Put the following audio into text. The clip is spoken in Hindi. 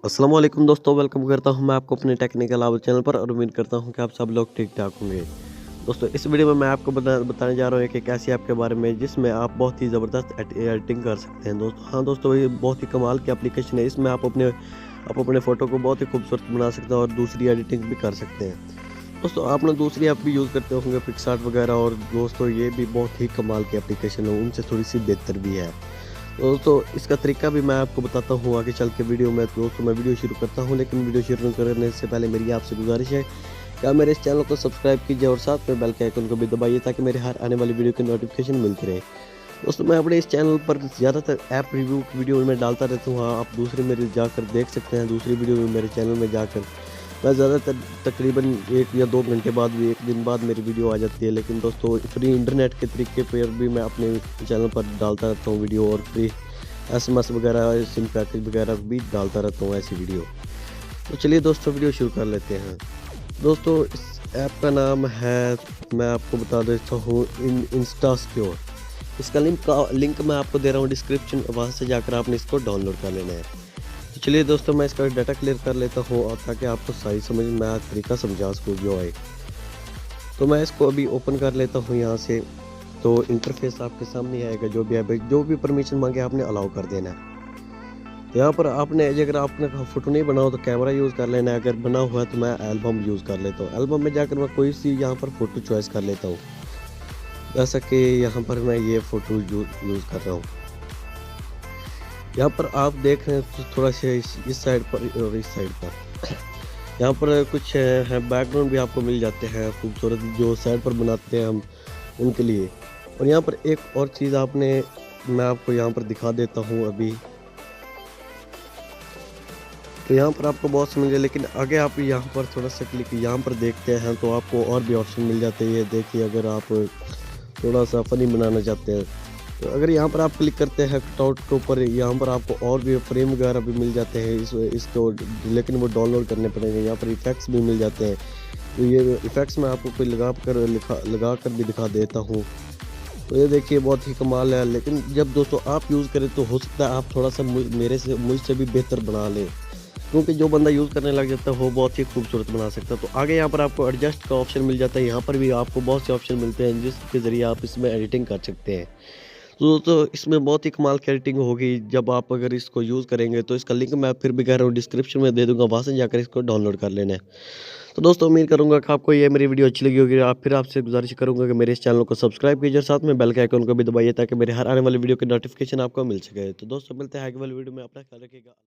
अस्सलाम वालेकुम दोस्तों, वेलकम करता हूं मैं आपको अपने टेक्निकल आवर चैनल पर और उम्मीद करता हूं कि आप सब लोग ठीक ठाक होंगे। दोस्तों इस वीडियो में मैं आपको बताने जा रहा हूं एक ऐसी ऐप के बारे में जिसमें आप बहुत ही ज़बरदस्त एडिटिंग कर सकते हैं दोस्तों। हाँ दोस्तों, ये बहुत ही कमाल की एप्लीकेशन है। इसमें आप अपने फ़ोटो को बहुत ही खूबसूरत बना सकते हैं और दूसरी एडिटिंग भी कर सकते हैं। दोस्तों आप ना दूसरी ऐप भी यूज़ करते होंगे, पिक्सआर्ट वगैरह, और दोस्तों ये भी बहुत ही कमाल की एप्लीकेशन है, उनसे थोड़ी सी बेहतर भी है। दोस्तों इसका तरीका भी मैं आपको बताता हूँ आगे चल के वीडियो में। दोस्तों मैं वीडियो शुरू करता हूँ, लेकिन वीडियो शुरू करने से पहले मेरी आपसे गुजारिश है कि आप मेरे इस चैनल को सब्सक्राइब कीजिए और साथ में बेल के आइकन को भी दबाइए ताकि मेरे हर आने वाली वीडियो की नोटिफिकेशन मिलती रहे। दोस्तों मैं अपने इस चैनल पर ज़्यादातर ऐप रिव्यू की वीडियो में डालता रहता हूँ। हाँ, आप दूसरी मेरी जाकर देख सकते हैं, दूसरी वीडियो में मेरे चैनल में जाकर मैं ज़्यादातर तकरीबन 1 या 2 घंटे बाद भी, 1 दिन बाद मेरी वीडियो आ जाती है। लेकिन दोस्तों फ्री इंटरनेट के तरीके पर भी मैं अपने चैनल पर डालता रहता हूँ वीडियो, और फ्री एसएमएस वगैरह, सिम पैकेज वगैरह भी डालता रहता हूँ ऐसी वीडियो। तो चलिए दोस्तों वीडियो शुरू कर लेते हैं। दोस्तों इस ऐप का नाम है, मैं आपको बता देता हूँ, इंस्टा सिक्योर। इसका लिंक मैं आपको दे रहा हूँ डिस्क्रिप्शन, वहाँ से जाकर आपने इसको डाउनलोड कर लेना है। तो चलिए दोस्तों मैं इसका डाटा क्लियर कर लेता हूँ और ताकि आपको सही समझ में तरीका समझा सकूँ जो आए। तो मैं इसको अभी ओपन कर लेता हूँ यहाँ से। तो इंटरफेस आपके सामने आएगा, जो भी परमिशन मांगे आपने अलाउ कर देना है। यहाँ पर आपने, अगर आपने फ़ोटो नहीं बनाओ तो कैमरा यूज़ कर लेना है, अगर बना हुआ है तो मैं एल्बम यूज़ कर लेता हूँ। एल्बम में जाकर मैं कोई सी यहाँ पर फ़ोटो चॉइस कर लेता हूँ, जैसा कि यहाँ पर मैं ये फ़ोटो यूज़ कर रहा हूँ। यहाँ पर आप देख रहे हैं तो थोड़ा सा इस साइड पर और इस साइड पर यहाँ पर कुछ है, बैकग्राउंड भी आपको मिल जाते हैं खूबसूरत, जो साइड पर बनाते हैं हम उनके लिए। और यहाँ पर एक और चीज़ मैं आपको यहाँ पर दिखा देता हूँ अभी। तो यहाँ पर आपको बहुत समझ है, लेकिन आगे आप यहाँ पर थोड़ा सा क्लिक यहाँ पर देखते हैं तो आपको और भी ऑप्शन मिल जाते हैं। ये देखिए, अगर आप थोड़ा सा फ़नी बनाना चाहते हैं तो अगर यहाँ पर आप क्लिक करते हैं कटआउट के ऊपर, यहाँ पर आपको और भी फ्रेम वगैरह भी मिल जाते हैं इसको, लेकिन वो डाउनलोड करने पड़ेंगे। यहाँ पर इफ़ेक्ट्स भी मिल जाते हैं, तो ये इफ़ेक्ट्स मैं आपको कोई लगा कर भी दिखा देता हूँ। तो ये देखिए बहुत ही कमाल है, लेकिन जब दोस्तों आप यूज़ करें तो हो सकता है आप थोड़ा सा मुझसे भी बेहतर बना लें, क्योंकि जो बंदा यूज़ करने लग जाता है वो बहुत ही खूबसूरत बना सकता है। तो आगे यहाँ पर आपको एडजस्ट का ऑप्शन मिल जाता है, यहाँ पर भी आपको बहुत से ऑप्शन मिलते हैं जिसके ज़रिए आप इसमें एडिटिंग कर सकते हैं। तो इसमें बहुत ही कमाल की एडिटिंग होगी जब आप अगर इसको यूज़ करेंगे। तो इसका लिंक मैं फिर भी कह रहा हूँ डिस्क्रिप्शन में दे दूँगा, वहाँ से जाकर इसको डाउनलोड कर लेना है। तो दोस्तों उम्मीद करूँगा कि आपको ये मेरी वीडियो अच्छी लगी होगी। फिर आपसे गुज़ारिश करूँगा कि मेरे इस चैनल को सब्सक्राइब कीजिए और साथ में बेल के आइकन को भी दबाइए ताकि मेरे हर आने वाली वीडियो की नोटिफ़िकेशन आपको मिल सके। तो दोस्तों मिलते हैं आगे वाली वीडियो में, अपना ख्याल रखिएगा।